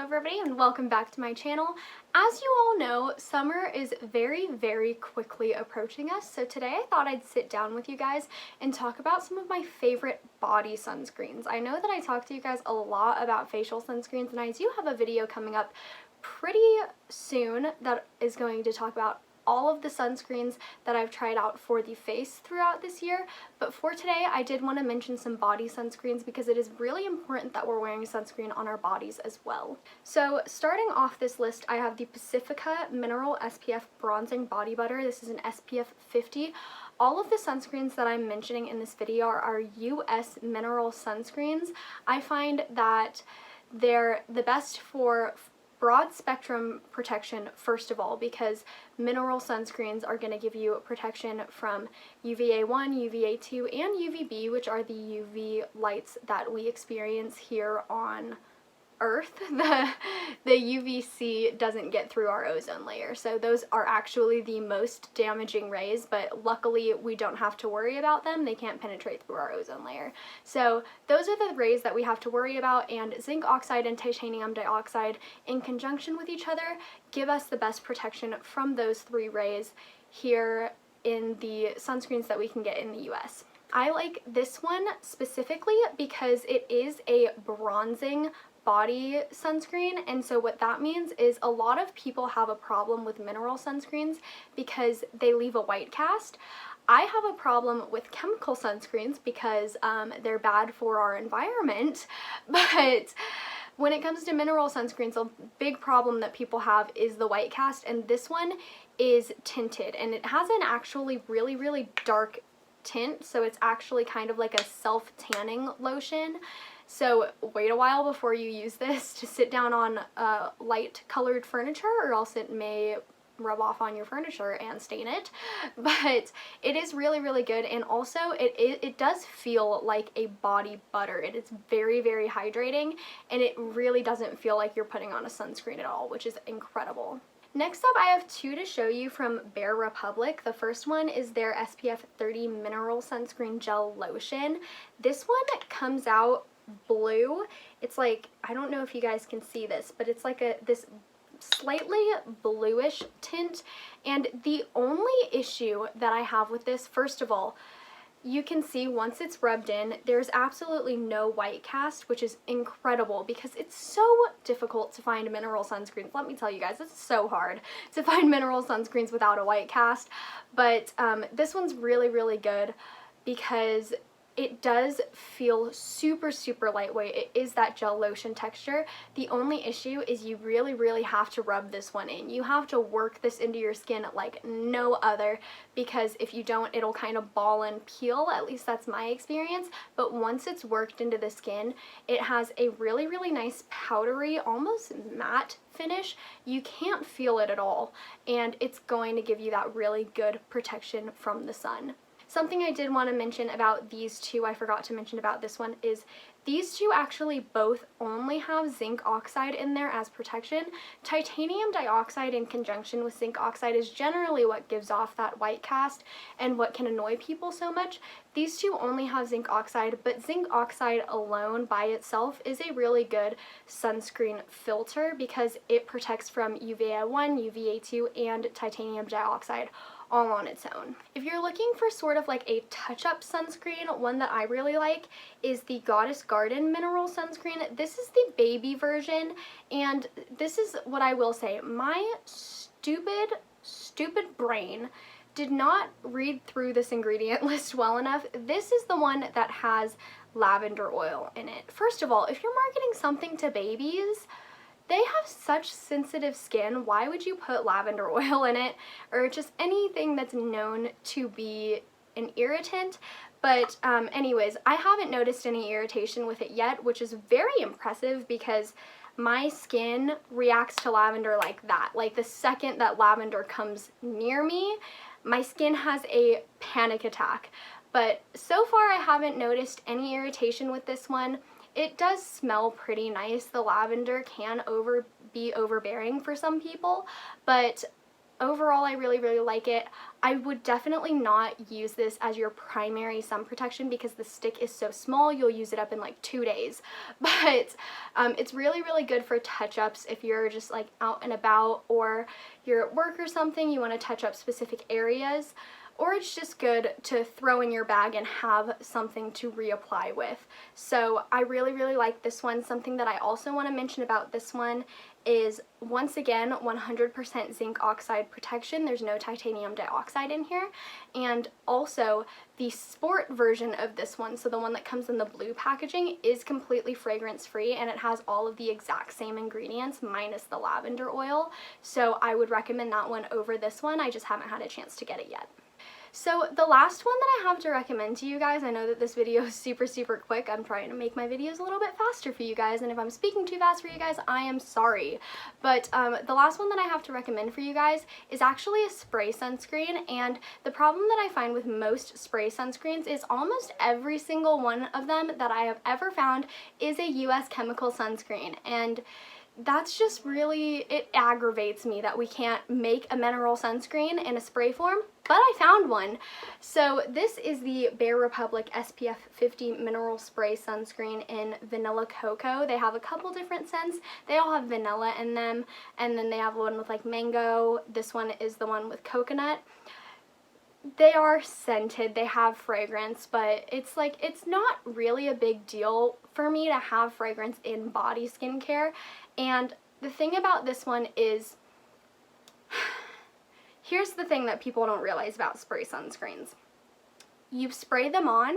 everybody, and welcome back to my channel. As you all know, summer is very quickly approaching us, so today I thought I'd sit down with you guys and talk about some of my favorite body sunscreens. I know that I talk to you guys a lot about facial sunscreens, and I do have a video coming up pretty soon that is going to talk about all of the sunscreens that I've tried out for the face throughout this year, but for today I did want to mention some body sunscreens because it is really important that we're wearing sunscreen on our bodies as well. So starting off this list, I have the Pacifica Mineral SPF Bronzing Body Butter. This is an SPF 50. All of the sunscreens that I'm mentioning in this video are US mineral sunscreens. I find that they're the best for broad spectrum protection, first of all, because mineral sunscreens are going to give you protection from UVA1, UVA2, and UVB, which are the UV lights that we experience here on Earth. The UVC doesn't get through our ozone layer, so those are actually the most damaging rays, but luckily we don't have to worry about them. They can't penetrate through our ozone layer. So those are the rays that we have to worry about, and zinc oxide and titanium dioxide in conjunction with each other give us the best protection from those three rays here in the sunscreens that we can get in the US. I like this one specifically because it is a bronzing body sunscreen, and so what that means is a lot of people have a problem with mineral sunscreens because they leave a white cast. I have a problem with chemical sunscreens because they're bad for our environment, but when it comes to mineral sunscreens, a big problem that people have is the white cast, and this one is tinted, and it has an actually really dark tint, so it's actually kind of like a self-tanning lotion. So wait a while before you use this to sit down on light colored furniture, or else it may rub off on your furniture and stain it. But it is really good, and also it does feel like a body butter. It is very hydrating, and it really doesn't feel like you're putting on a sunscreen at all, which is incredible. Next up, I have two to show you from Bare Republic. The first one is their SPF 30 Mineral Sunscreen Gel Lotion. This one comes out blue. It's like, I don't know if you guys can see this, but it's like this slightly bluish tint, and the only issue that I have with this, first of all, you can see once it's rubbed in, there's absolutely no white cast, which is incredible because it's so difficult to find mineral sunscreens. Let me tell you guys, it's so hard to find mineral sunscreens without a white cast, but this one's really good because it does feel super lightweight. It is that gel lotion texture. The only issue is you really have to rub this one in. You have to work this into your skin like no other, because if you don't, it'll kind of ball and peel. At least that's my experience. But once it's worked into the skin, it has a really nice powdery, almost matte finish. You can't feel it at all, and it's going to give you that really good protection from the sun. Something I did want to mention about these two, I forgot to mention about this one, is these two actually both only have zinc oxide in there as protection. Titanium dioxide in conjunction with zinc oxide is generally what gives off that white cast and what can annoy people so much. These two only have zinc oxide, but zinc oxide alone by itself is a really good sunscreen filter because it protects from UVA1, UVA2, and titanium dioxide all on its own. If you're looking for sort of like a touch-up sunscreen, one that I really like is the Goddess Garden Mineral Sunscreen. This is the baby version, and this is what I will say. My stupid brain did not read through this ingredient list well enough. This is the one that has lavender oil in it. First of all, if you're marketing something to babies, they have such sensitive skin. Why would you put lavender oil in it, or just anything that's known to be an irritant? But anyways, I haven't noticed any irritation with it yet, which is very impressive because my skin reacts to lavender like that. Like the second that lavender comes near me, my skin has a panic attack. But so far I haven't noticed any irritation with this one. It does smell pretty nice. The lavender can be overbearing for some people, but overall, I really, really like it. I would definitely not use this as your primary sun protection because the stick is so small, you'll use it up in like 2 days. But it's really, really good for touch-ups if you're just like out and about, or you're at work or something, you want to touch up specific areas. Or it's just good to throw in your bag and have something to reapply with. So I really, really like this one. Something that I also want to mention about this one is, once again, 100% zinc oxide protection. There's no titanium dioxide in here. And also, the sport version of this one, so the one that comes in the blue packaging, is completely fragrance free, and it has all of the exact same ingredients minus the lavender oil. So I would recommend that one over this one. I just haven't had a chance to get it yet. So the last one that I have to recommend to you guys, I know that this video is super, super quick. I'm trying to make my videos a little bit faster for you guys, and if I'm speaking too fast for you guys, I am sorry. But the last one that I have to recommend for you guys is actually a spray sunscreen, and the problem that I find with most spray sunscreens is almost every single one of them that I have ever found is a US chemical sunscreen, and that's just really, it aggravates me that we can't make a mineral sunscreen in a spray form, but I found one. So this is the Bare Republic SPF 50 Mineral Spray Sunscreen in Vanilla Cocoa. They have a couple different scents. They all have vanilla in them, and then they have one with like mango. This one is the one with coconut. They are scented, they have fragrance, but it's like, it's not really a big deal for me to have fragrance in body skincare. And the thing about this one is, here's the thing that people don't realize about spray sunscreens. You spray them on,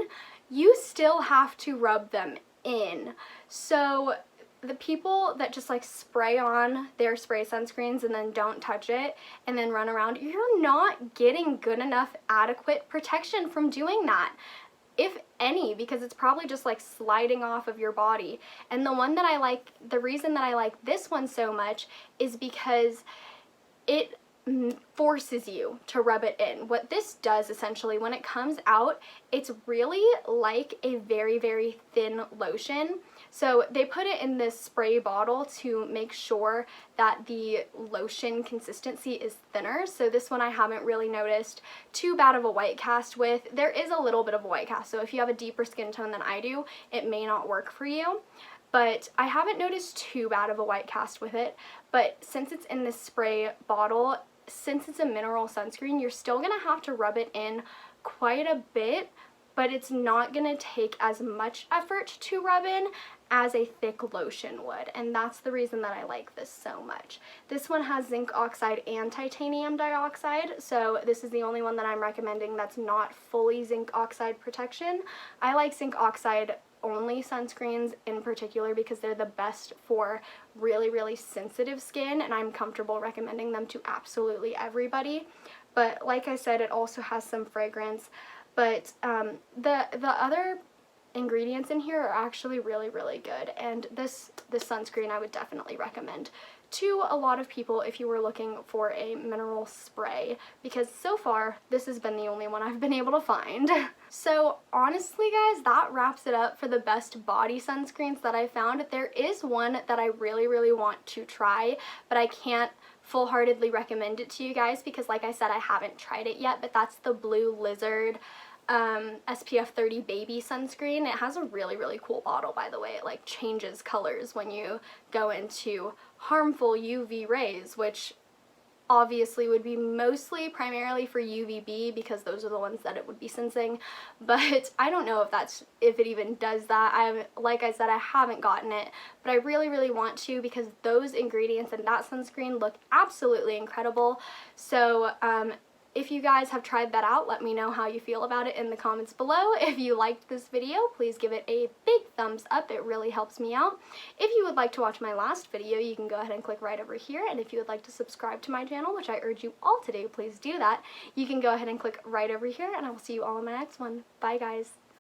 you still have to rub them in. So the people that just like spray on their spray sunscreens and then don't touch it and then run around, you're not getting good enough adequate protection from doing that, if any, because it's probably just like sliding off of your body. And the one that I like, the reason that I like this one so much is because it forces you to rub it in. What this does essentially, when it comes out, it's really like a very, very thin lotion. So they put it in this spray bottle to make sure that the lotion consistency is thinner. So this one I haven't really noticed too bad of a white cast with. There is a little bit of a white cast, so if you have a deeper skin tone than I do, it may not work for you. But I haven't noticed too bad of a white cast with it. But since it's in this spray bottle, since it's a mineral sunscreen, you're still going to have to rub it in quite a bit, but it's not going to take as much effort to rub in as a thick lotion would, and that's the reason that I like this so much. This one has zinc oxide and titanium dioxide, so this is the only one that I'm recommending that's not fully zinc oxide protection. I like zinc oxide only sunscreens in particular because they're the best for really, really sensitive skin, and I'm comfortable recommending them to absolutely everybody. But like I said, it also has some fragrance, but the other ingredients in here are actually really, really good, and this sunscreen I would definitely recommend to a lot of people if you were looking for a mineral spray, because so far this has been the only one I've been able to find. So honestly guys, that wraps it up for the best body sunscreens that I found. There is one that I really, really want to try, but I can't full-heartedly recommend it to you guys because like I said, I haven't tried it yet, but that's the Blue Lizard SPF 30 baby sunscreen. It has a really, really cool bottle, by the way. It like changes colors when you go into harmful UV rays, which obviously would be mostly primarily for UVB because those are the ones that it would be sensing, but I don't know if it even does that. Like I said, I haven't gotten it, but I really, really want to because those ingredients in that sunscreen look absolutely incredible. So if you guys have tried that out, let me know how you feel about it in the comments below. If you liked this video, please give it a big thumbs up. It really helps me out. If you would like to watch my last video, you can go ahead and click right over here. And if you would like to subscribe to my channel, which I urge you all to do, please do that. You can go ahead and click right over here, and I will see you all in my next one. Bye, guys.